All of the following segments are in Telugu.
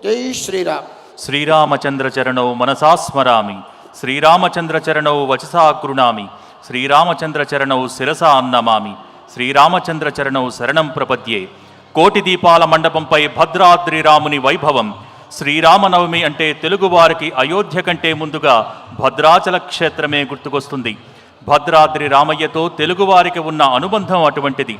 జై శ్రీరామ్. శ్రీరామచంద్ర చరణౌ మనసా స్మరామి, శ్రీరామచంద్ర చరణౌ వచసా గృణామి, శ్రీరామచంద్ర చరణౌ శిరసా అన్నమామి, శ్రీరామచంద్ర చరణౌ శరణం ప్రపద్యే. కోటి దీపాల మండపంపై భద్రాద్రి రాముని వైభవం. శ్రీరామనవమి అంటే తెలుగువారికి అయోధ్య కంటే ముందుగా భద్రాచల క్షేత్రమే గుర్తుకొస్తుంది. భద్రాద్రి రామయ్యతో తెలుగువారికి ఉన్న అనుబంధం అటువంటిది.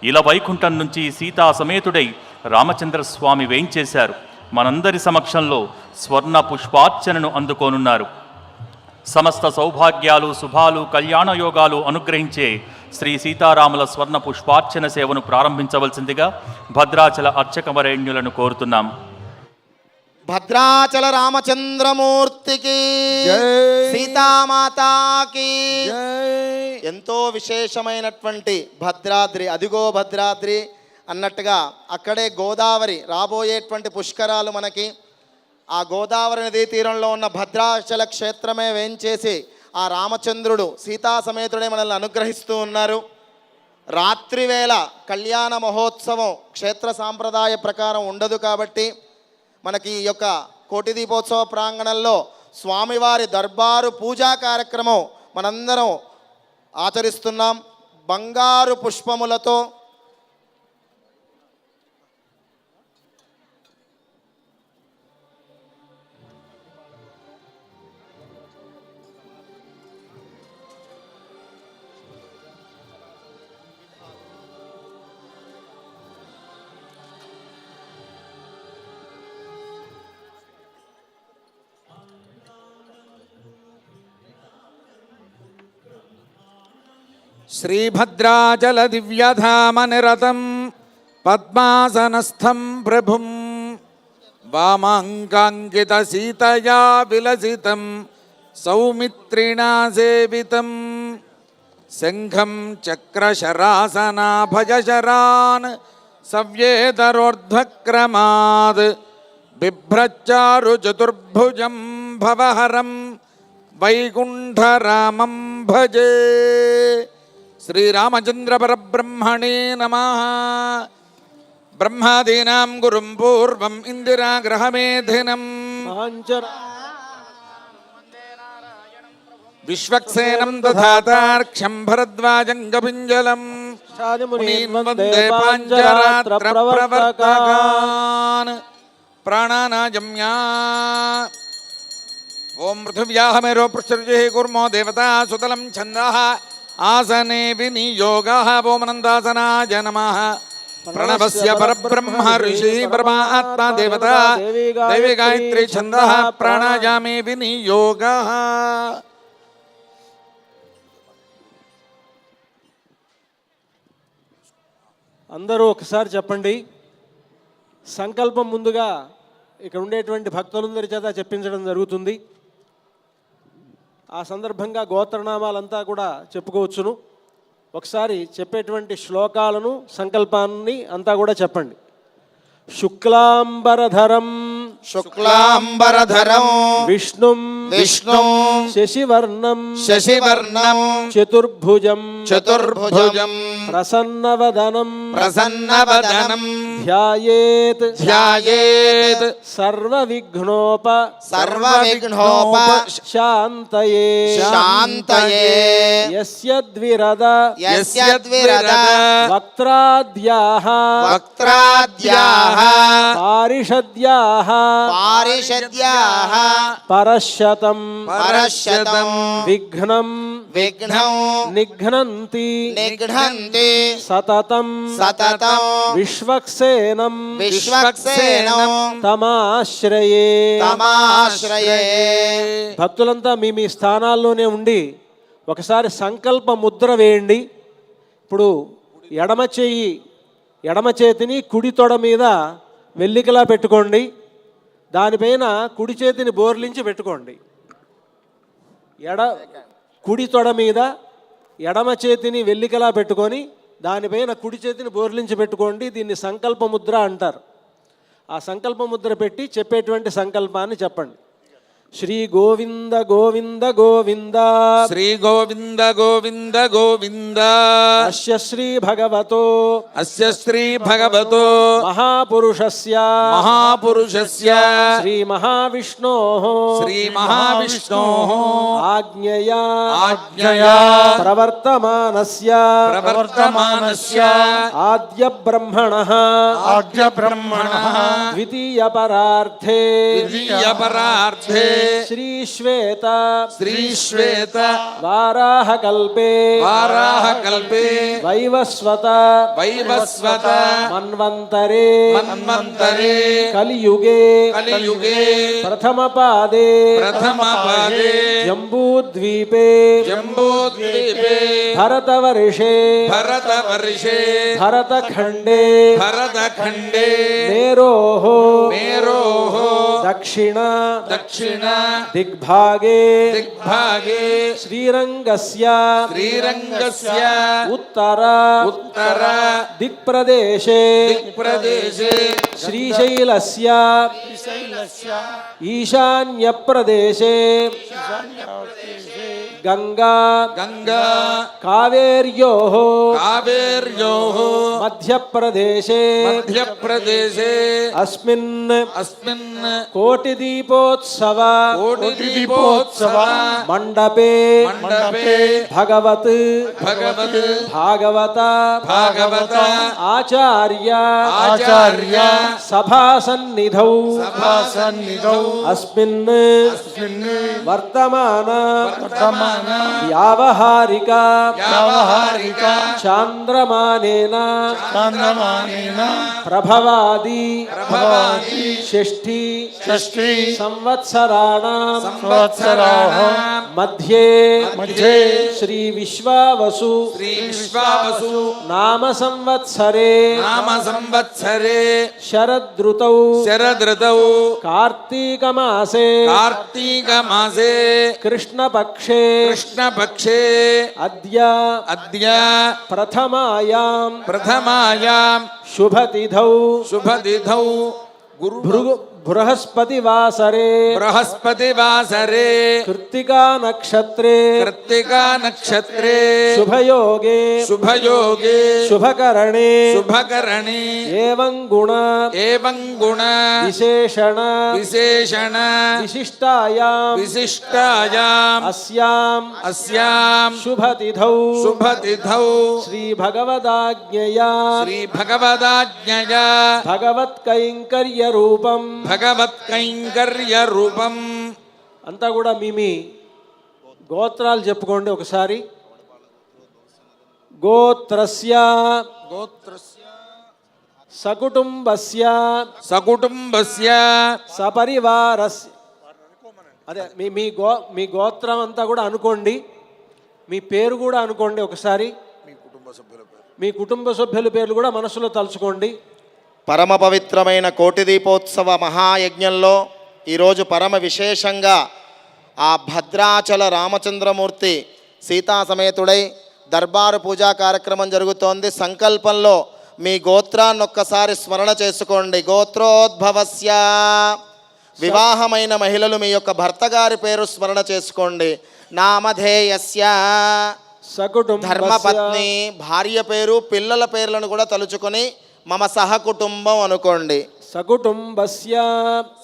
ఇలా వైకుంఠం నుంచి సీతా సమేతుడై రామచంద్రస్వామి వేయించేశారు. మనందరి సమక్షంలో స్వర్ణ పుష్పార్చనను అందుకోనున్నారు. సమస్త సౌభాగ్యాలు, శుభాలు, కళ్యాణయోగాలు అనుగ్రహించే శ్రీ సీతారాముల స్వర్ణ పుష్పార్చన సేవను ప్రారంభించవలసిందిగా భద్రాచల అర్చకవరేణ్యులను కోరుతున్నాం. భద్రాచల రామచంద్రమూర్తికి, సీతామాతాకి. ఎంతో విశేషమైనటువంటి భద్రాద్రి, అదిగో భద్రాద్రి అన్నట్టుగా అక్కడే గోదావరి రాబోయేటువంటి పుష్కరాలు మనకి. ఆ గోదావరి నదీ తీరంలో ఉన్న భద్రాచల క్షేత్రమే వేంచేసి ఆ రామచంద్రుడు సీతా సమేతుడే మనల్ని అనుగ్రహిస్తూ ఉన్నారు. రాత్రివేళ కళ్యాణ మహోత్సవం క్షేత్ర సాంప్రదాయ ప్రకారం ఉండదు కాబట్టి మనకి ఈ యొక్క కోటి దీపోత్సవ ప్రాంగణంలో స్వామివారి దర్బారు పూజా కార్యక్రమం మనందరం ఆచరిస్తున్నాం. బంగారు పుష్పములతో శ్రీభద్రాచల దివ్యధామ నిరతం పద్మాసనస్థం ప్రభుం వామాంకాంకిత సీతయా విలసితం సౌమిత్రిణా సేవితం శంఖం చక్రశరాసనాభయశరాన్ సవ్యేతరోర్ధ్వక్రమాద్ బిభ్రచ్చారు చతుర్భుజం భవహరం వైకుంఠరామం భజే. శ్రీరామచంద్ర పరబ్రహ్మణే నమః. బ్రహ్మాదీనాం గురుం పూర్వం ఇందిరాగ్రహమేధినం విశ్వక్సేనం దధాతార్క్ష్యం భరద్వాజం కపింజలం వందే పాంచరాత్ర ప్రవర్తకాన్ ప్రాణానాజమ్యా. ఓం పృథివ్యాహమేరో పృష్ఠరుజే కుర్మో దేవతా సుతలం ఛందః ఆసనే వినియోగః. ఓమనందాసనాయ నమః. ప్రణవస్య పరబ్రహ్మ ఋషి పరమాత్మా దేవతా దైవీ గాయత్రీ ఛందః ప్రాణాయామే వినియోగః. అందరూ ఒకసారి చెప్పండి. సంకల్పం ముందుగా ఇక్కడ ఉండేటువంటి భక్తులందరి చేత చెప్పించడం జరుగుతుంది. ఆ సందర్భంగా గోత్రనామాలంతా కూడా చెప్పుకోవచ్చును. ఒకసారి చెప్పేటువంటి శ్లోకాలను, సంకల్పాన్ని అంతా కూడా చెప్పండి. శుక్లాంబరధరం శుక్లాంబరధరం విష్ణుం విష్ణుం శశివర్ణం శశివర్ణం చతుర్భుజం చతుర్భుజం ప్రసన్నవదనం ప్రసన్నవదనం ధ్యాయేత్ ధ్యాయేత్ సర్వవిఘ్నోప శాంతయే శాంతయే. యస్య ద్విరద వక్త్రాద్యాః పారిషద్యాః పరశతం విఘ్నం నిఘ్నంతి సతతం విశ్వక్సేనం తమాశ్రయే. భక్తులంతా మీ మీ స్థానాల్లోనే ఉండి ఒకసారి సంకల్ప ముద్ర వేయండి. ఇప్పుడు ఎడమ చేతిని కుడి తొడ మీద వెల్లికలా పెట్టుకోండి. దానిపైన కుడి చేతిని బోర్లించి పెట్టుకోండి. కుడి తొడ మీద ఎడమ చేతిని వెల్లికలా పెట్టుకొని దానిపైన కుడి చేతిని బోర్లించి పెట్టుకోండి. దీన్ని సంకల్ప ముద్ర అంటారు. ఆ సంకల్ప ముద్ర పెట్టి చెప్పేటువంటి సంకల్పాన్ని చెప్పండి. శ్రీ గోవింద గోవింద గోవింద శ్రీ గోవింద గోవింద గోవింద అస్య శ్రీ భగవతో అస్య శ్రీ భగవతో మహాపురుషస్య మహాపురుషస్య శ్రీ మహావిష్ణోః శ్రీ మహావిష్ణోః ఆజ్ఞయా ఆజ్ఞయా ప్రవర్తమానస్య ప్రవర్తమానస్య ఆద్య బ్రహ్మణః ఆద్య బ్రహ్మణః ద్వితీయ పరార్థే ద్వితీయ పరార్థే శ్రీశ్వేత శ్రీశ్వేత వారాహకల్పే వారాహకల్పే వైవస్వత వైవస్వత మన్వంతరే మన్వంతరే కలియుగే కలియుగే ప్రథమపాదే ప్రథమపాదే జంబూద్వీపే జంబూద్వీపే భరతవర్షే భరతవర్షే భరతఖండే భరతఖండే మేరోః మేరోః దక్షిణ దక్షిణ దిగ్భాగే దిగ్భాగే శ్రీరంగస్య శ్రీరంగస్య ఉత్తర ఉత్తర దిక్ప్రదేశే దిక్ప్రదేశే శ్రీశైలస్య ఈశాన్యప్రదేశే గంగా గంగా కావేర్యోః కావేర్యోః మధ్యప్రదేశే మధ్యప్రదేశే అస్మిన్ అస్మిన్ కోటిదీపోత్సవ కోటిదీపోత్సవ మండపే మండపే భగవత్ భగవత్ భాగవత భాగవత ఆచార్య ఆచార్య సభాసన్నిధౌ సన్నిధౌ అస్మిన్ వర్తమాన వర్తమాన వ్యావహారిక వ్యావహారిక చాంద్రమానేన చంద్రమానేన ప్రభవాది ప్రభవాది షష్ఠి షష్ఠి సంవత్సరాణాం సంవత్సరాః మధ్యే మధ్యే శ్రీ విశ్వావసు శ్రీ విశ్వావసు నామ సంవత్సరే నామ సంవత్సరే శరదృతౌ శరదృతౌ కార్తీక మాసే కార్తీక మాసే కృష్ణపక్షే కృష్ణపక్షే అద్య అద్య ప్రథమాయాం ప్రథమాయాం శుభతిథౌ శుభతిథౌ గురు బృహస్పతివాసరే బృహస్పతివాసరే కృత్తికా నక్షత్రే కృత్తికా నక్షత్రే శుభయోగే శుభయోగే శుభకరణే శుభకరణే ఏవం గుణ ఏవం గుణ విశేషణ విశేషణ విశిష్టాయాం విశిష్టాయాం అస్యాం అస్యాం శుభతిథౌ శుభతిథౌ శ్రీ భగవదాజ్ఞయా శ్రీ భగవదాజ్ఞయా భగవత్కైంకర్య రూపం భగవత్కైంకర్య రూపం. అంతా కూడా మీ గోత్రాలు చెప్పుకోండి ఒకసారి. గోత్రస్య గోత్రస్య సకుటుంబస్య సకుటుంబస్య సపరివారస్య. అదే మీ గోత్రం అంతా కూడా అనుకోండి, మీ పేరు కూడా అనుకోండి ఒకసారి. మీ కుటుంబ సభ్యుల పేర్లు కూడా మనసులో తలుచుకోండి. పరమ పవిత్రమైన కోటి దీపోత్సవ మహాయజ్ఞంలో ఈరోజు పరమ విశేషంగా ఆ భద్రాచల రామచంద్రమూర్తి సీతా సమేతుడై దర్బారు పూజా కార్యక్రమం జరుగుతోంది. సంకల్పంలో మీ గోత్రాన్ని ఒక్కసారి స్మరణ చేసుకోండి. గోత్రోద్భవస్య, వివాహమైన మహిళలు మీ యొక్క భర్త గారి పేరు స్మరణ చేసుకోండి. నామధేయస్య, ధర్మపత్ని భార్య పేరు పిల్లల పేర్లను కూడా తలుచుకొని మమ సహకుటుంబం అనుకోండి. సకుటుంబస్య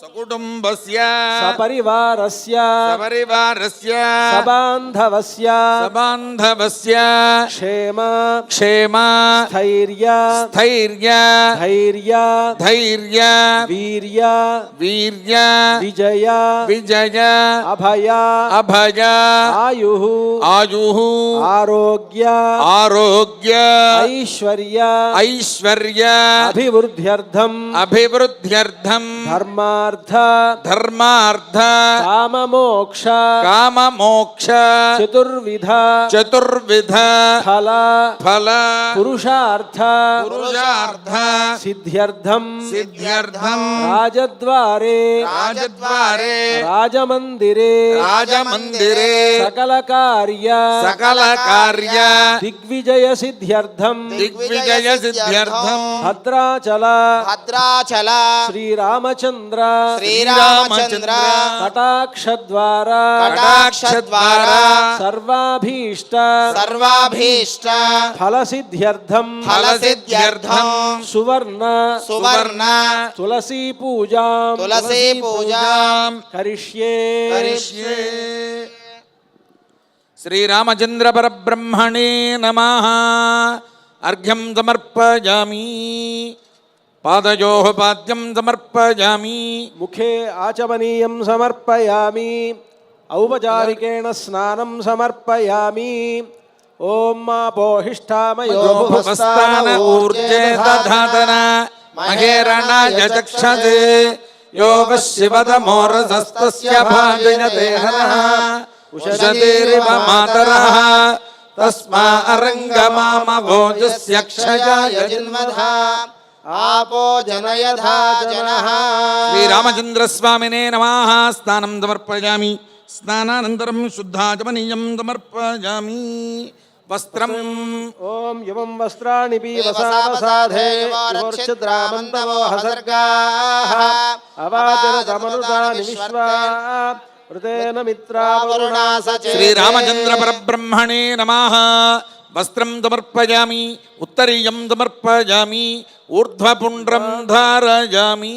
సకుటుంబస్య సపరివారస్య సపరివారస్య సబాంధవస్య సబాంధవస్య క్షేమ క్షేమ స్థైర్య స్థైర్య ధైర్య ధైర్య వీర్య వీర్య విజయ విజయ అభయ అభయ ఆయు ఆయు ఆరోగ్య ఆరోగ్య ఐశ్వర్య ఐశ్వర్య అభివృద్ధ్యర్థం అభివృద్ధ్యర్థం ధర్మార్థ ధర్మార్థ కామమోక్ష కామమోక్ష చతుర్విధ చతుర్విధ ఫల ఫల పురుషార్థ పురుషార్థ సిద్ధ్యర్థం సిద్ధ్యర్థం రాజద్వారే రాజద్వారే రాజమందిరే రాజమందిరే సకల కార్య సకల కార్య దిగ్విజయ సిద్ధ్యర్థం దిగ్విజయ సిద్ధ్యర్థం భద్రాచల భద్రాచల మంగళ శ్రీరామచంద్ర శ్రీరామచంద్ర కటాక్షద్వారా కటాక్షద్వారా సర్వాభీష్ట సర్వాభీష్ట ఫలసిద్ధ్యర్థం ఫలసిద్ధ్యర్థం సువర్ణ తులసీ పూజాం తులసీ పూజాం కరిష్యే కరిష్యే. శ్రీరామచంద్ర పరబ్రహ్మణే నమః. అర్ఘ్యం సమర్పయామి. పాదయోః పాద్యం సమర్పయామి. ముఖే ఆచమనీయం సమర్పయామి. ఔపచారికేణ స్నానం సమర్పయామి. ఓం మాపోహిష్టామయో భువస్థాన ఊర్జే దధాతన మహేరణాయ చక్షతే యోగ శివతమోరసస్తస్య భాజయతే హరః ఉషతేరివ మాతరః తస్మా అరంగమామభోజస్య క్షయాయ జన్మధ ఆపో జనయథా జనః. శ్రీరామచంద్రస్వామినే నమః. స్నానం సమర్పయామి. స్నానానంతరం శుద్ధాచమనీయం సమర్పయామి. వస్త్రం ఓం యువం వస్త్రాణి పీవసావసాధే యువోర్ఛద్రామంతవో హసర్గాః అవాతిరతమనుతాని విశ్వా ఋతేన మిత్రావరుణా సచే. శ్రీరామచంద్ర పరబ్రహ్మణే నమః. వస్త్రం సమర్పయామి. ఉత్తరీయం సమర్పయామి. ఊర్ధ్వపుండ్రం ధారయామి.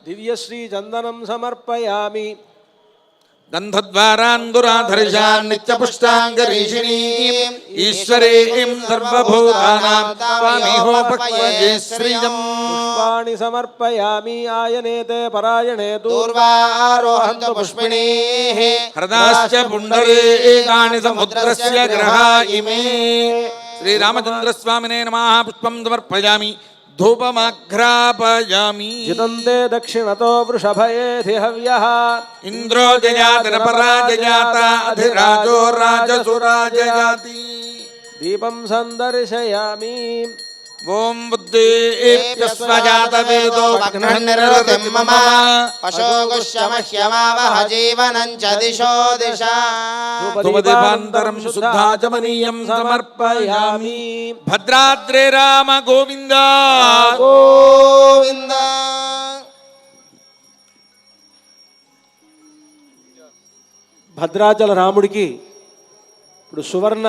దివ్యశ్రీ చందనం సమర్పయామి. గంధద్వారాందురాధరిషాం నిత్యపుష్టాంగరీషిణీం ఈశ్వరీం సర్వభూతానాం త్వామిహోపక్వయే శ్రియం. పుష్పాణి సమర్పయామి. ఆయనేతే పరాయణే దూర్వారోహంతు పుష్పిణీః హృదాశ్చ పుండరీకాణి సముద్రస్య గ్రహా ఇమే. శ్రీరామచంద్రస్వామినే నమః. పుష్పం సమర్పయామి. ధూపమాఘ్రాపయామి. జితంతే దక్షిణతో వృషభయేధి హవ్యః ఇంద్రో జయాతిరపరాజయాత అధిరాజో రాజసురాజయాతి. దీపం సందర్శయామి. ఓం బుద్ధేభ్యస్వజాత వేదో భగ్ననిరృతిం మమ పశోగుష్యమహ్యమావహ జీవనం చ దిశో దిశా. ధూపదీపాంతరం శుద్ధాచమనీయం సమర్పయామి. భద్రాద్రే రామ గోవింద. గోవింద. భద్రాచల రాముడికి ఇప్పుడు సువర్ణ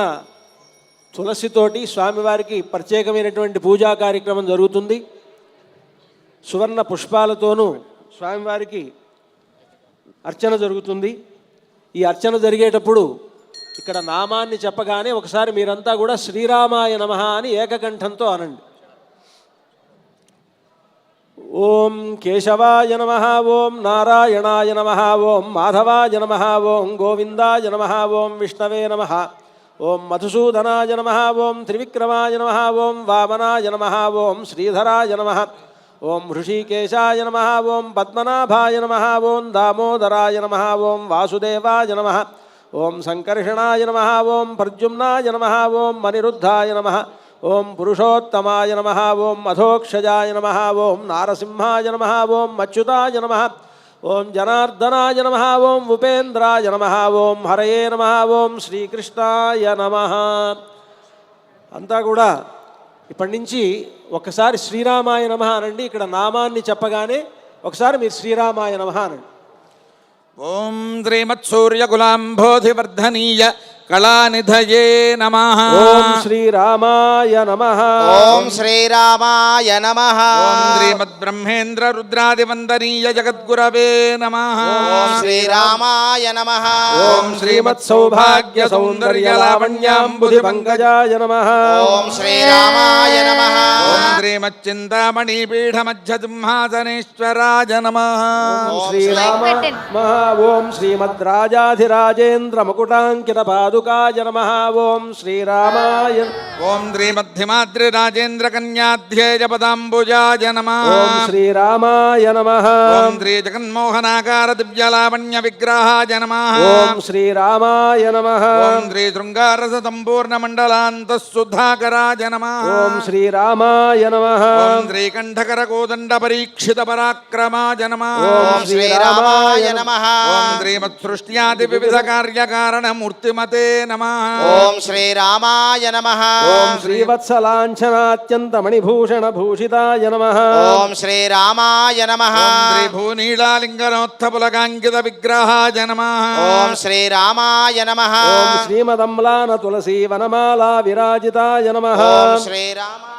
తులసితోటి స్వామివారికి ప్రత్యేకమైనటువంటి పూజా కార్యక్రమం జరుగుతుంది. సువర్ణ పుష్పాలతోనూ స్వామివారికి అర్చన జరుగుతుంది. ఈ అర్చన జరిగేటప్పుడు ఇక్కడ నామాన్ని చెప్పగానే ఒకసారి మీరంతా కూడా శ్రీరామాయ నమః అని ఏకకంఠంతో అనండి. ఓం కేశవాయ నమః. ఓం నారాయణాయ నమః. ఓం మాధవాయ నమః. ఓం గోవిందాయ నమః. ఓం విష్ణవే నమః. ఓం మధుసూదనాయ నమః. ఓం త్రివిక్రమాయ నమః. ఓం వామనాయ నమః. ఓం శ్రీధరాయ నమః. ఓం హృషీకేశాయ నమః. ఓం పద్మనాభాయ నమః. ఓం దామోదరాయ నమః. ఓం వాసుదేవాయ నమః. ఓం సంకర్షణాయ నమః. ఓం ప్రద్యుమ్నాయ నమః. ఓం అనిరుద్ధాయ నమః. ఓం పురుషోత్తమాయ నమః. ఓం అధోక్షజాయ నమః. ఓం నారసింహాయ నమః. ఓం అచ్యుతాయ నమః. ఓం జనార్దనాయ నమః. ఓం ఉపేంద్రాయ నమః. ఓం హరయే నమః. ఓం శ్రీకృష్ణాయ నమః. అంతా కూడా ఇప్పటి నుంచి ఒకసారి శ్రీరామాయ నమః అనండి. ఇక్కడ నామాన్ని చెప్పగానే ఒకసారి మీరు శ్రీరామాయ నమః అనండి. ఓం శ్రీమత్సూర్యకులాంబోధివర్ధనీయ కళానిధయే నమః. ఓం శ్రీరామాయ నమః. ఓం శ్రీరామాయ నమః. ఓం శ్రీమద్బ్రహ్మేంద్ర రుద్రాదివందనీయ జగద్గురవే నమః. ఓం శ్రీరామాయ నమః. ఓం శ్రీమత్ సౌభాగ్య సౌందర్య లావణ్యాంబుధి పంకజాయ నమః. ఓం శ్రీరామాయ నమః. ఓం శ్రీమచ్చింతామణి పీఠ మధ్య సింహాసనేశ్వరాయ నమః. ఓం శ్రీరామ నమః. ఓం శ్రీమద్రాజాధిరాజేంద్ర ముకుటాంకిత పాదుకాయ నమః. ఓం శ్రీరామాయ. ఓం శ్రీమద్ధిమాద్రి రాజేంద్ర కన్యాధ్యేయ పదాంబుజాయ నమః. ఓం శ్రీరామాయ నమః. ఓం శ్రీ జగన్మోహనాకార దివ్యలావణ్య విగ్రహాయ నమః. ఓం శ్రీరామాయ నమః. ఓం శ్రీ శృంగారస సంపూర్ణ మండలాంత సుధాకరాయ నమః. ఓం శ్రీరామాయ నమః. ఓం శ్రీకంఠకర కోదండ పరీక్షిత పరాక్రమాయ నమః. ఓం శ్రీరామాయ నమః. ఓం శ్రీమత్ సృష్ట్యాది వివిధ కార్యకారణ మూర్తిమతే నమః. ఓం శ్రీరామాయ నమః. ఓం శ్రీవత్సలాంఛనాత్యంతమణిభూషణ భూషితాయ నమః. ఓం శ్రీరామాయ నమః. శ్రీ భూనీళాలింగనోత్థపులకాంకిత విగ్రహాయ నమః. ఓం శ్రీరామాయ నమః. ఓం శ్రీమదమ్లాన తులసీ వనమాలా విరాజితాయ నమః. ఓం శ్రీరామాయ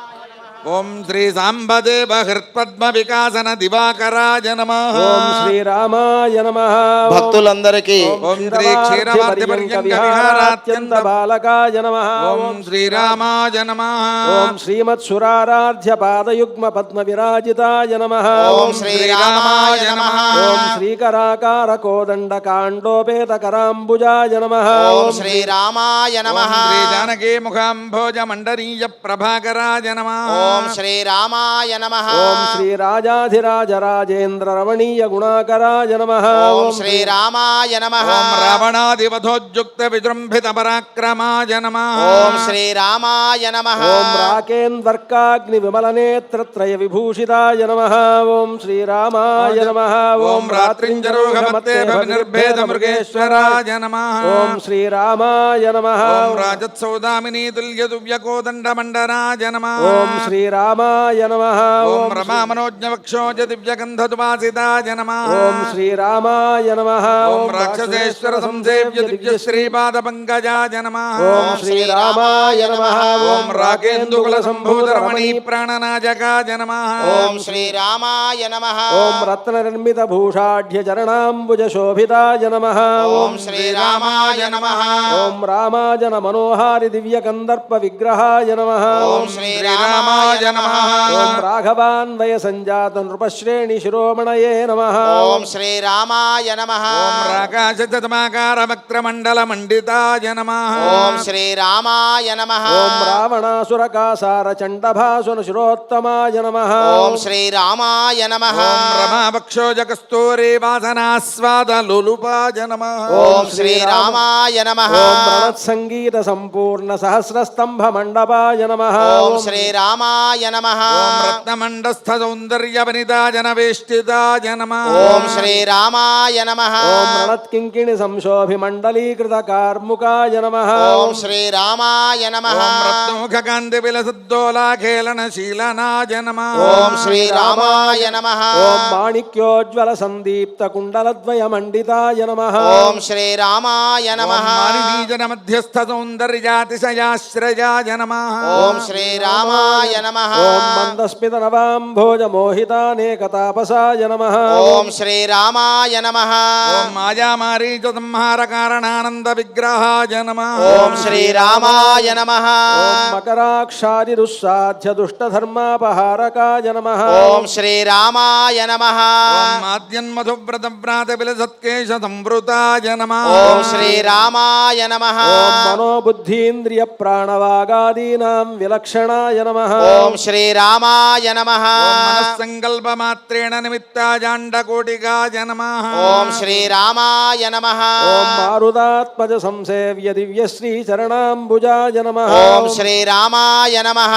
ఓం శ్రీ సాంబదేవ హృత్పద్మ వికాసన దివాకరాయ నమః. ఓం శ్రీరామాయ నమః. భక్తులందరికీ ఓం శ్రీ క్షీరవర్తి పర్యంక విహారాత్యంత బాలకాయ నమః. ఓం శ్రీరామాయ నమః. ఓం శ్రీమత్సురారాధ్య పాదయుగ్మ పద్మ విరాజితాయ నమః. ఓం శ్రీరామాయ నమః. ఓం శ్రీకరాకార కోదండ కాండోపేత కరాంబుజాయ నమః. ఓం శ్రీరామాయ నమః. ఓం శ్రీ జానకీ ముఖాంభోజ మండరీయ ప్రభాకరాయ నమః. ఓం శ్రీరామాయ నమః. ఓం శ్రీరాజాధిరాజ రాజేంద్ర రమణీయ గుణాకరాయ నమః. ఓం శ్రీరామాయ నమః. ఓం రావణాదివధోద్యుక్త విజృంభిత పరాక్రమాయ నమః. ఓం శ్రీరామాయ నమః. ఓం రాకేంద్వర్కాగ్ని విమలనేత్రత్రయ విభూషితాయ నమః. ఓం శ్రీరామాయ నమః. ఓం రాత్రింజరోహమత్తే నిర్భేద మృగేశ్వరాయ నమః. ఓం శ్రీరామాయ నమః. ఓం రాజత్సౌదామినీ తుల్య దువ్యకోదండ మండరాయ నమః. ఓం శ్రీరామాయ నమః. ఓం రమా మనోజ్ఞ వక్షోజ దివ్యగంధ దువాసితాయ నమః. ఓం శ్రీరామాయ నమః. ఓం రాక్షసేశ్వర సంసేవ్య దివ్య శ్రీపాద పంకజాయ నమః. ఓం శ్రీరామాయ నమః. ఓం రాకేందుకుల సంభూత రమణీ ప్రాణనాజకాయ నమః. ఓం శ్రీరామాయ నమః. ఓం రత్న నిర్మిత భూషాఢ్య చరణాంబుజ శోభితాయ నమః. ఓం శ్రీరామాయ నమః. ఓం రామాజన మనోహారి దివ్య కందర్ప విగ్రహాయ నమః. ఓం శ్రీరామాయ నమః. ఓం రాఘవాన్వయ సంజాత నృపశ్రేణి శిరోమణయే నమః. ఓం శ్రీరామాయ నమః. ఓం రాకాశతమాకార వక్రమండల మండితాయ నమః. ఓం శ్రీరామాయ నమః. ఓం రావణాసురకాసార చండభాసున శిరోత్తమాయ నమః. ఓం శ్రీరామాయ నమః. ఓం రమావక్షోజ కస్తూరి వాసనాస్వాద లోలుపాయ నమః. ఓం శ్రీరామాయ నమః. ఓం ప్రణత్సంగీత సంపూర్ణ సహస్రస్తంభ మండపాయ నమః. ఓం శ్రీరామాయ నమః. ఓం రత్నమండస్థ సౌందర్య వనితాజన వేష్టితాయ నమః. ఓం శ్రీరామాయ నమః. ఓం ప్రణత్కింకిణి సంశోభి మండలీకృత కార్ముకాయ నమః. ఓం శ్రీరామాయ నమః. ఓం రత్నముఖ కాంతి విలసద్దోలాఖేళన శీలనాయ నమః. ఓం శ్రీరామాయ నమః. ఓం మాణిక్యోజ్వల సందీప్త కుండలద్వయ మండితాయ నమః. ఓం శ్రీరామాయ నమః. మాలినీజన మధ్యస్థ సౌందర్యాతిశయాశ్రయాయ నమః. ఓం శ్రీరామాయ నమః. ఓం మందస్మిత నవాంభోజ మోహితానేకతాపసాయ నమః. ఓం శ్రీరామాయ నమః. ఓం మాయామారీచ సంహార కారణానంద విగ్రహాయ నమః. ఓం శ్రీరామాయ నమః. ఓం మకరాక్షాదిరుస్సాధ్య దుష్టధర్మాపహారకాయ నమః. ఓం శ్రీరామాయ నమః. ఓం మాద్యన్మధువ్రత వ్రాత విలసత్కేశ సంవృతాయ నమః. ఓం శ్రీరామాయ నమః. ఓం మనోబుద్ధీంద్రియ ప్రాణవాగాదీనాం విలక్షణాయ నమః. ఓం శ్రీరామాయ నమః. ఓం మనస్సంకల్ప మాత్రేణ నిమిత్తాజాండకోటికాయ నమః. ఓం శ్రీరామాయ నమః. ఓం మారుదాత్మజ సంసేవ్య దివ్యశ్రీ చరణాంబుజాయ నమః. ఓం శ్రీరామాయ నమః. ఓం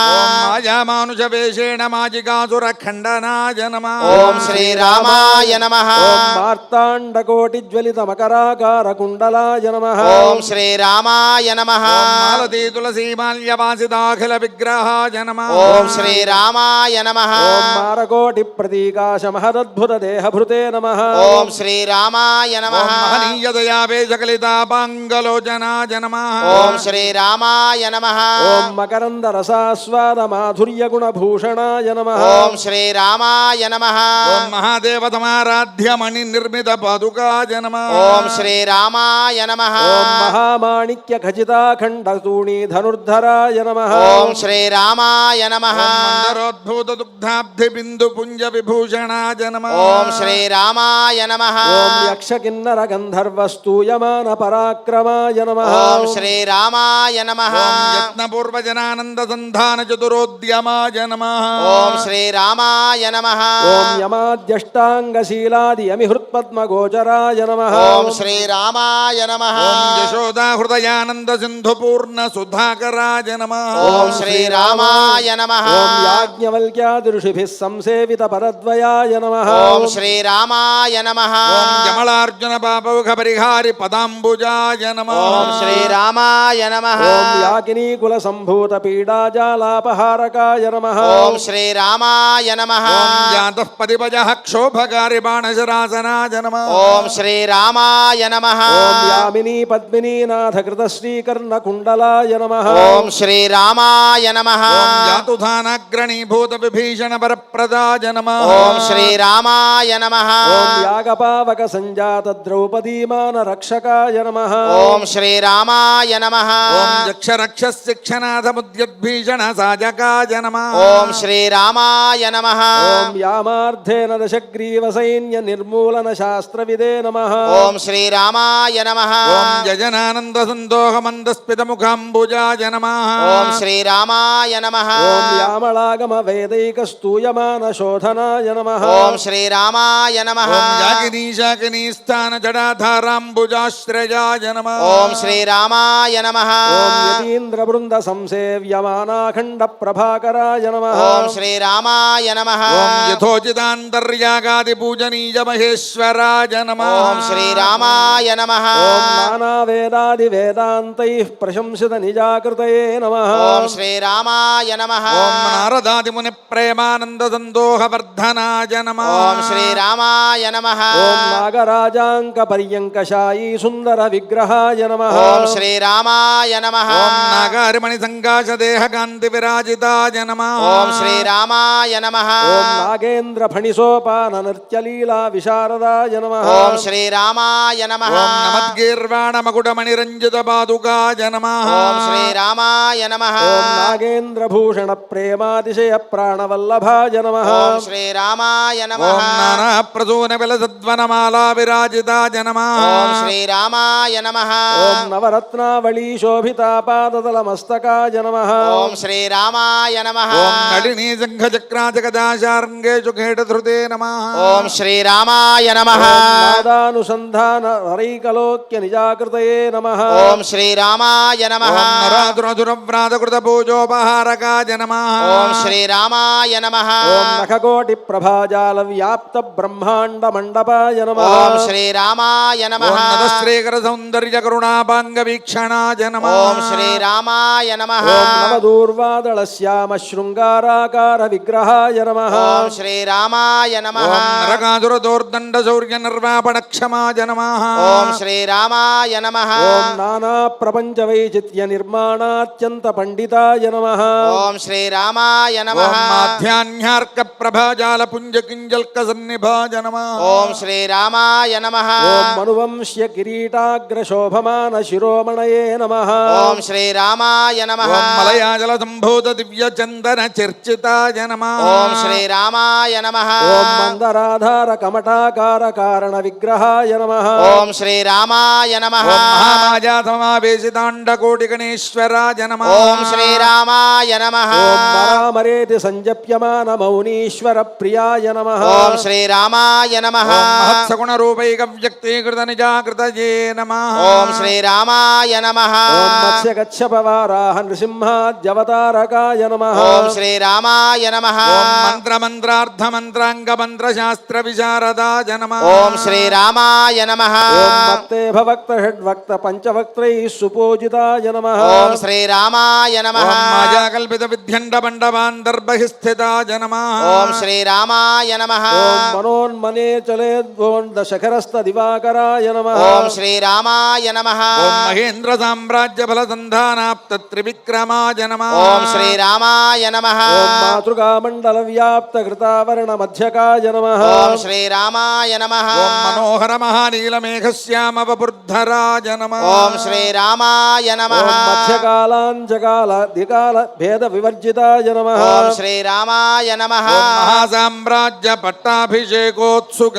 మాయామానుష వేషేణ మాజికాసుర ఖండనాయ నమః. ఓం శ్రీరామాయ నమః. ఓం మార్తాండకోటి జ్వలిత మకరాకార కుండలాయ నమః. ఓం శ్రీరామాయ నమః. ఓం మాలతీ తులసీ మాల్యవాసిదాఖిల విగ్రహాయ నమః. ఓం శ్రీరామాయ నమః. ఓం మారకోటి ప్రతీకాశ మహదద్భుత దేహభృతే నమః. ఓం శ్రీరామాయ నమః. ఓం మహనీయ దయావేశకలితాపాంగలోచనాయ నమః. ఓం శ్రీరామాయ నమః. ఓం మకరంద రసాస్వాద మాధుర్య గుణభూషణాయ నమః. ఓం శ్రీరామాయ నమః. ఓం మహాదేవతమారాధ్య మణి నిర్మిత పాదుకాయ నమః. ఓం శ్రీరామాయ నమః. ఓం మహామాణిక్య ఖచితాఖండ తూణీ ధనుర్ధరాయ నమః. ఓం శ్రీరామాయ నమః. ఓం మందరోద్భూత దుగ్ధాబ్ధి బిందు పుంజ విభూషణాయ నమః. ఓం శ్రీరామాయ నమః. ఓం యక్ష కిన్నర గంధర్వ స్తూయమాన పరాక్రమాయ నమః. ఓం శ్రీరామాయ నమః. ఓం యత్నపూర్వజనానంద సంధాన చతురోద్యమాయ నమః. ఓం శ్రీరామాయ నమః. ఓం యమాద్యష్టాంగశీలాది యమిహృత్పద్మ గోచరాయ నమః. ఓం శ్రీరామాయ నమః. ఓం యశోదా హృదయానంద సింధు పూర్ణ సుధాకరాయ నమః. ఓం శ్రీరామాయ నమః. నమః ఓం యాజ్ఞవల్క్యాది ఋషిభిः సంసేవిత పరద్వయాయ నమః ఓం శ్రీరామాయ నమః ఓం యమలార్జున పాపౌఘ పరిహారి పదాంబుజాయ నమః ఓం శ్రీరామాయ నమః ఓం యాకినీ కుల సంభూత పీడాజాలాపహారకాయ నమః ఓం శ్రీరామాయ నమః ఓం జాతః పదిభజః క్షోభకారి బాణశరాసనాయ నమః ఓం శ్రీరామాయ నమః ఓం యామినీ పద్మినీనాథ కృత శ్రీకర్ణ కుండలాయ నమః ఓం శ్రీరామాయ నమః ఓం జాతుధానగ్రణీభూత విభీషణ వరప్రదాయ నమః ఓం శ్రీరామాయ నమః ఓం యాగపావక సంజాత ద్రౌపదీమాన రక్షకాయ నమః ఓం శ్రీరామాయ నమః ఓం యక్ష రక్ష శిక్షనాథ ముద్యద్భీషణ సాజకాయ నమః ఓం శ్రీరామాయ నమః ఓం యామార్థేన దశగ్రీవ సైన్య నిర్మూలన శాస్త్రవిదే నమః ఓం శ్రీరామాయ నమః ఓం యజనానంద సందోహ మందస్మిత ముఖాంబుజాయ నమః ఓం శ్రీరామాయ నమః ఓం యామళాగమ వేదైక స్తూయమాన శోధనాయ నమః ఓం శ్రీరామాయ నమః ఓం యాకినీ శాకినీ స్థాన జడాధారాంబుజాశ్రయాయ నమః ఓం శ్రీరామాయ నమః ఓం యతీంద్ర బృంద సంసేవ్యమానాఖండ ప్రభాకరాయ నమః ఓం శ్రీరామాయ నమః ఓం యథోచితాంతర్యాగాది పూజనీయ మహేశ్వరాయ నమః ఓం శ్రీరామాయ నమః ఓం నానా వేదాది వేదాంతైః ప్రశంసిత నిజాకృతయే నమః ఓం శ్రీరామాయ నమః ఓం నారదాది ముని ప్రేమానంద సందోహ వర్ధనాయ నమః ఓం శ్రీరామాయ నమః ఓం నాగరాజాంక పర్యంకశాయీ సుందర విగ్రహాయ నమః ఓం శ్రీరామాయ నమః ఓం నాగారిమణి సంకాశ దేహ కాంతి విరాజితాయ నమః ఓం శ్రీరామాయ నమః ఓం నాగేంద్ర ఫణిసోపాన నృత్యలీలా విశారదాయ నమః ఓం శ్రీరామాయ నమః ఓం నమద్గీర్వాణ మకుటమణి రంజిత పాదుకాయ నమః ఓం శ్రీరామాయ నమః ఓం నాగేంద్ర భూషణ ప్రేమాతిశయ ప్రాణవల్లభాయ నమః ఓం శ్రీరామాయ నమః ఓం నానా ప్రసూన విలసద్వనమాలా విరాజితాయ నమః ఓం శ్రీరామాయ నమః ఓం నవరత్నావళీ శోభితాపాదతల మస్తకాయ నమః ఓం శ్రీరామాయ నమః ఓం నళినీ శంఖ చక్రాచకదాశార్ంగేషు ఖేటధృతే నమః ఓం శ్రీరామాయ నమః నాదానుసంధాన హరైకలోక్య నిజాకృతయే నమః ఓం శ్రీరామాయ నమః ఓం నరాదురదురవ్రాతకృత పూజోపహారకాయ నమః ఓం శ్రీరామాయ నమః ఓం నఖకోటి ప్రభాజాల వ్యాప్త బ్రహ్మాండ మండపాయ నమః ఓం శ్రీరామాయ నమః ఓం నదశ్రీకర సౌందర్య కరుణాపాంగ వీక్షణాయ నమః ఓం శ్రీరామాయ నమః ఓం నవదూర్వాదళ శ్యామ శృంగారాకార విగ్రహాయ నమః ఓం శ్రీరామాయ నమః ఓం నరకాసుర దోర్దండ శౌర్య నిర్వాపణ క్షమాయ నమః ఓం శ్రీరామాయ నమః ఓం నానా ప్రపంచ వైచిత్య నిర్మాణాత్యంత పండితాయ నమః ఓం శ్రీరామాయ నమః ఓం మాధ్యాన్యార్క ప్రభాజాల పుంజ కింజల్క సన్నిభాయ నమః ఓం శ్రీరామాయ నమః ఓం మనువంశ్య కిరీటాగ్ర శోభమాన శిరోమణయే నమః ఓం శ్రీరామాయ నమః ఓం మలయాజల సంభూత దివ్య చందన చర్చితాయ నమః ఓం శ్రీరామాయ నమః ఓం మందరాధార కమటాకార కారణ విగ్రహాయ నమః ఓం శ్రీరామాయ నమః ఓం మహామాజా సమావేశితాండ కోటి గణేశ్వరాయ నమః ఓం శ్రీరామాయ నమః ఓం మరామరేతి సంజప్యమాన మౌనీశ్వర ప్రియాయ నమః ఓం శ్రీరామాయ నమః ఓం మహత్సగుణ రూపైక వ్యక్తీకృత నిజాకృతయే నమః ఓం శ్రీరామాయ నమః ఓం మత్స్య కచ్చప వారాహ నృసింహాద్యవతారకాయ నమః ఓం శ్రీరామాయ నమః ఓం మంత్ర మంత్రార్థ మంత్రాంగ మంత్ర శాస్త్ర విశారదాయ నమః ఓం శ్రీరామాయ నమః ఓం మత్తే భవక్త షడ్వక్త పంచవక్త్రైః సుపూజితాయ నమః ఓం శ్రీరామాయ నమః ఓం మాయాకల్పిత విద్యండ మండపాంతర్బహిస్థితాయ నమః ఓం శ్రీరామాయ నమః ఓం మనోన్మనే చలేద్వోంద శఖరస్థ దివాకరాయ నమః ఓం శ్రీరామాయ నమః ఓం మహేంద్ర సామ్రాజ్య ఫల సంధానాప్త త్రివిక్రమాయ నమః ఓం శ్రీరామాయ నమః ఓం మాతృకామండల వ్యాప్త కృతావరణ మధ్యకాయ నమః ఓం శ్రీరామాయ నమః ఓం మనోహర మహానీల మేఘశ్యామ వపుర్ధరాయ నమః ఓం శ్రీరామాయ నమః ఓం మధ్యకాలాంజకాల దికాల భేద వివర్జితాయ నమః ఓం శ్రీరామాయ నమః ఓం మహాసామ్రాజ్య పట్టాభిషేకోత్సుక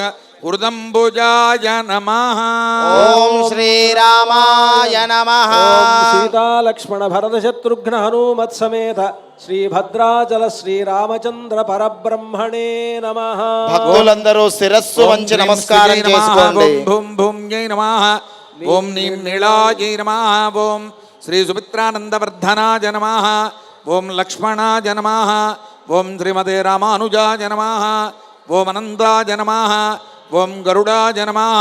ఉర్దంబుజాయ నమః ఓం శ్రీరామాయ నమః ఓం సీతాలక్ష్మణ భరత శత్రుఘ్న హనుమత్ సమేత శ్రీభద్రాచల శ్రీరామచంద్ర పరబ్రహ్మణే నమః భక్తులందరూ శిరస్సు వంచి నమస్కారం చేసుకోండి. ఓం భూం భూం జై నమః ఓం నీం నీళాజై నమః ఓం శ్రీ సుమిత్రానందవర్ధనాయ నమః ఓం లక్ష్మణాయ నమః ఓం శ్రీమతే రామానుజాయ నమః ఓం అనంతాయ నమః ఓం గరుడాయ నమః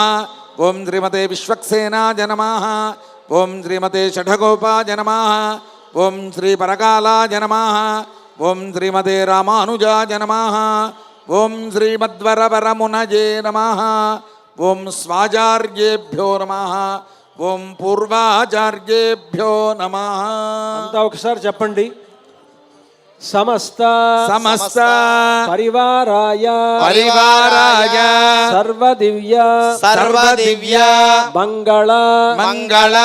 ఓం శ్రీమతే విశ్వక్సేనాయ నమః ఓం శ్రీమతే షఠగోపాయ నమః ఓం శ్రీ పరకాలాయ నమః ఓం శ్రీమతే రామానుజాయ నమః ఓం శ్రీమద్వరవరమునయే నమః ఓం స్వాచార్యేభ్యో నమః ఓం పూర్వాచార్యేభ్యో నమః. అంతా ఒకసారి చెప్పండి. సమస్త సమస్త పరివారాయ పరివారాయ సర్వదివ్య సర్వదివ్య మంగళ మంగళ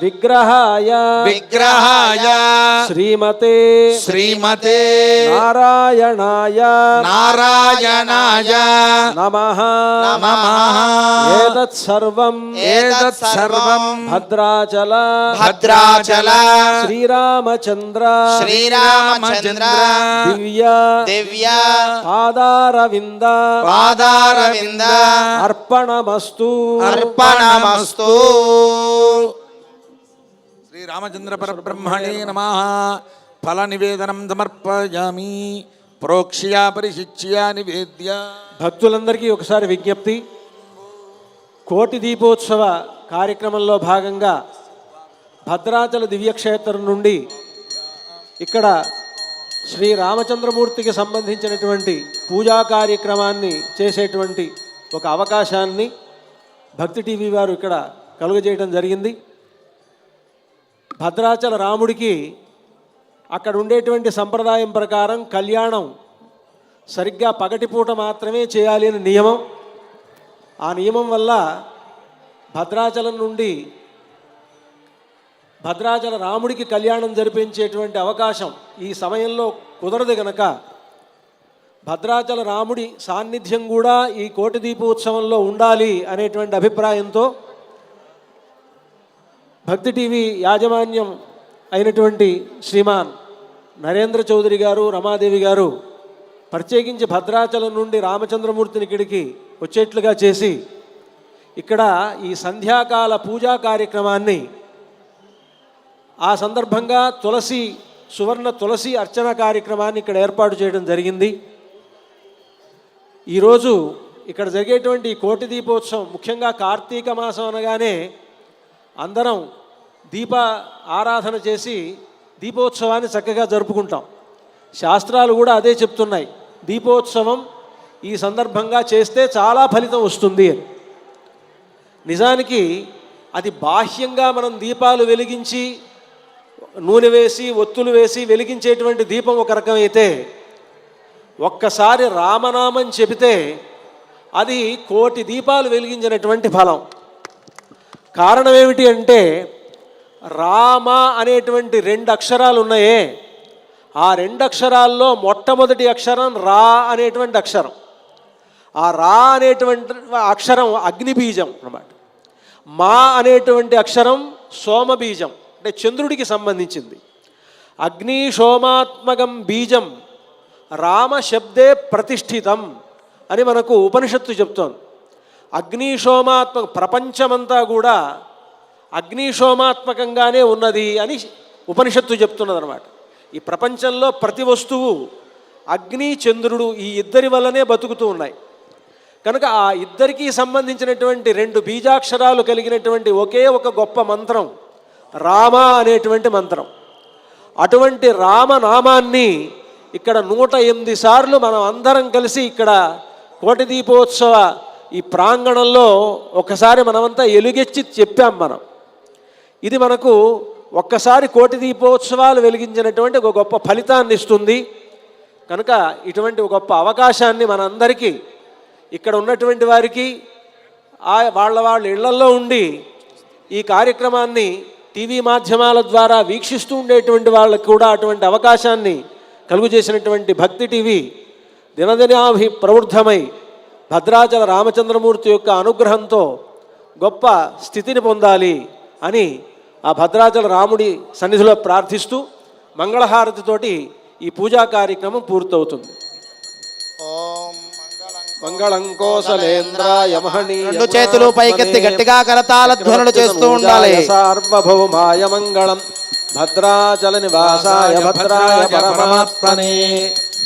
విగ్రహాయ విగ్రహాయ శ్రీమతే శ్రీమతే నారాయణాయ నారాయణాయ నమః నమః. ఏతత్ సర్వం ఏతత్ సర్వం భద్రాచల భద్రాచల శ్రీరామచంద్ర శ్రీరామచంద్ర దివ్య దివ్య పాదారవింద పాదారవింద అర్పణమస్తు అర్పణమస్తు. శ్రీరామచంద్ర పరబ్రహ్మణే నమః. ఫల నివేదనం సమర్పయామి. ప్రోక్ష్య పరిశిచ్య నివేద్య. భక్తులందరికీ ఒకసారి విజ్ఞప్తి. కోటి దీపోత్సవ కార్యక్రమంలో భాగంగా భద్రాచల దివ్యక్షేత్రం నుండి ఇక్కడ శ్రీ రామచంద్రమూర్తికి సంబంధించినటువంటి పూజా కార్యక్రమాన్ని చేసేటువంటి ఒక అవకాశాన్ని భక్తి టీవీ వారు ఇక్కడ కలుగజేయడం జరిగింది. భద్రాచల రాముడికి అక్కడ ఉండేటువంటి సంప్రదాయం ప్రకారం కళ్యాణం సరిగ్గా పగటిపూట మాత్రమే చేయాలి అని నియమం. ఆ నియమం వల్ల భద్రాచలం నుండి భద్రాచల రాముడికి కళ్యాణం జరిపించేటువంటి అవకాశం ఈ సమయంలో కుదరదు గనక భద్రాచల రాముడి సాన్నిధ్యం కూడా ఈ కోటి దీపోత్సవంలో ఉండాలి అనేటువంటి అభిప్రాయంతో భక్తి టీవీ యాజమాన్యం అయినటువంటి శ్రీమాన్ నరేంద్ర చౌదరి గారు, రమాదేవి గారు ప్రత్యేకించి భద్రాచలం నుండి రామచంద్రమూర్తిని ఇక్కడికి వచ్చేట్లుగా చేసి ఇక్కడ ఈ సంధ్యాకాల పూజా కార్యక్రమాన్ని ఆ సందర్భంగా సువర్ణ తులసి అర్చన కార్యక్రమాన్ని ఇక్కడ ఏర్పాటు చేయడం జరిగింది. ఈరోజు ఇక్కడ జరిగేటువంటి ఈ కోటి దీపోత్సవం ముఖ్యంగా కార్తీక మాసం అనగానే అందరం దీప ఆరాధన చేసి దీపోత్సవాన్ని చక్కగా జరుపుకుంటాం. శాస్త్రాలు కూడా అదే చెప్తున్నాయి, దీపోత్సవం ఈ సందర్భంగా చేస్తే చాలా ఫలితం వస్తుంది అని. నిజానికి అది బాహ్యంగా మనం దీపాలు వెలిగించి నూనె వేసి ఒత్తులు వేసి వెలిగించేటువంటి దీపం ఒక రకమైతే ఒక్కసారి రామనామం చెబితే అది కోటి దీపాలు వెలిగించినటువంటి ఫలం. కారణం ఏమిటి అంటే రామ అనేటువంటి 2 అక్షరాలు ఉన్నాయే, ఆ 2 అక్షరాల్లో మొట్టమొదటి అక్షరం రా అనేటువంటి అక్షరం. ఆ రా అనేటువంటి అక్షరం అగ్నిబీజం అన్నమాట. మా అనేటువంటి అక్షరం సోమబీజం అంటే చంద్రుడికి సంబంధించింది. అగ్ని సోమాత్మకం బీజం రామ శబ్దే ప్రతిష్ఠితం అని మనకు ఉపనిషత్తు చెప్తోంది. అగ్నిశోమాత్మక ప్రపంచమంతా కూడా అగ్నిశోమాత్మకంగానే ఉన్నది అని ఉపనిషత్తు చెప్తున్నది అనమాట. ఈ ప్రపంచంలో ప్రతి వస్తువు అగ్ని చంద్రుడు ఈ ఇద్దరి వల్లనే బతుకుతూ ఉన్నాయి. కనుక ఆ ఇద్దరికీ సంబంధించినటువంటి 2 బీజాక్షరాలు కలిగినటువంటి ఒకే ఒక గొప్ప మంత్రం రామ అనేటువంటి మంత్రం. అటువంటి రామనామాన్ని ఇక్కడ 108 సార్లు మనం అందరం కలిసి ఇక్కడ కోటి దీపోత్సవ ఈ ప్రాంగణంలో ఒకసారి మనమంతా ఎలుగెచ్చి చెప్పాం మనం. ఇది మనకు ఒక్కసారి కోటి దీపోత్సవాలు వెలిగించినటువంటి ఒక గొప్ప ఫలితాన్ని ఇస్తుంది. కనుక ఇటువంటి ఒక గొప్ప అవకాశాన్ని మనందరికీ ఇక్కడ ఉన్నటువంటి వారికి వాళ్ళ ఇళ్లల్లో ఉండి ఈ కార్యక్రమాన్ని టీవీ మాధ్యమాల ద్వారా వీక్షిస్తూ ఉండేటువంటి వాళ్ళకు కూడా అటువంటి అవకాశాన్ని కలుగు చేసినటువంటి భక్తి టీవీ దినదినాభి ప్రవృద్ధమై భద్రాచల రామచంద్రమూర్తి యొక్క అనుగ్రహంతో గొప్ప స్థితిని పొందాలి అని ఆ భద్రాచల రాముడి సన్నిధిలో ప్రార్థిస్తూ మంగళహారతితోటి ఈ పూజా కార్యక్రమం పూర్తవుతుంది. ఓం మంగళం కోసలేంద్రాయ మహనీయ 2 చేతులు పైకెత్తి గట్టిగా కరతాళ ధ్వనులు చేస్తూ ఉండాలి. సార్వభౌమాయ మంగళం భద్రాచల నివాసాయ భద్రాయ పరమాత్మనే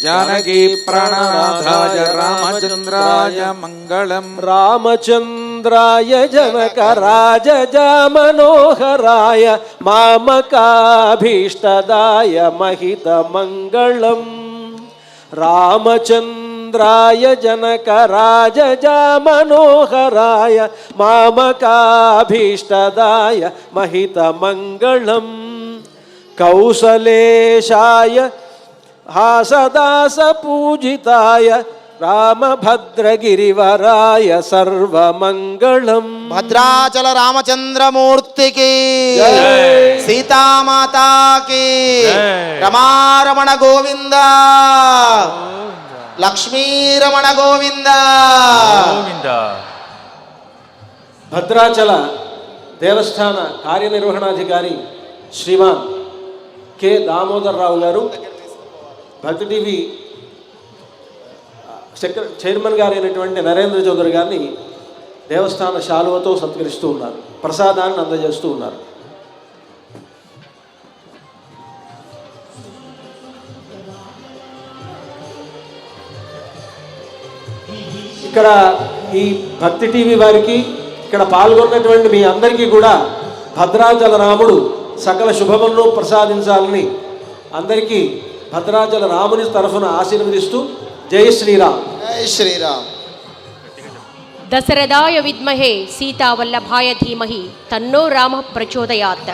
జానకీ ప్రాణనాథాయ రామచంద్రాయ మంగళం. రామచంద్రాయ జనక రాజజ మనోహరాయ మామకాభీష్టదాయ మహిత మంగళం. రామచంద్రాయ జనక రాజజ మనోహరాయ మామకాభీష్టదాయ మహిత మంగళం. కౌసలేశాయ హాసదాస పూజితాయ రామభద్రగిరివరాయ సర్వమంగళం. భద్రాచల రామచంద్రమూర్తికి సీతామాతాకి రమారమణ గోవింద లక్ష్మీరమణ గోవింద. గోవింద. భద్రాచల దేవస్థాన కార్యనిర్వహణాధికారి శ్రీమాన్ కె దామోదరరావు గారు భక్తి టీవీ చైర్మన్ గారు అయినటువంటి నరేంద్ర చౌదరి గారిని దేవస్థాన శాలువతో సత్కరిస్తూ ఉన్నారు, ప్రసాదాన్ని అందజేస్తూ ఉన్నారు. ఇక్కడ ఈ భక్తి టీవీ వారికి, ఇక్కడ పాల్గొన్నటువంటి మీ అందరికీ కూడా భద్రాచల రాముడు సకల శుభములను ప్రసాదించాలని అందరికీ భద్రాచల రాముని తరఫున ఆశీర్వదిస్తూ జై శ్రీరామ్. జై శ్రీరామ్. దశరథాయ విద్మహే సీతావల్లభాయ ధీమహి తన్నో రామ ప్రచోదయాత్.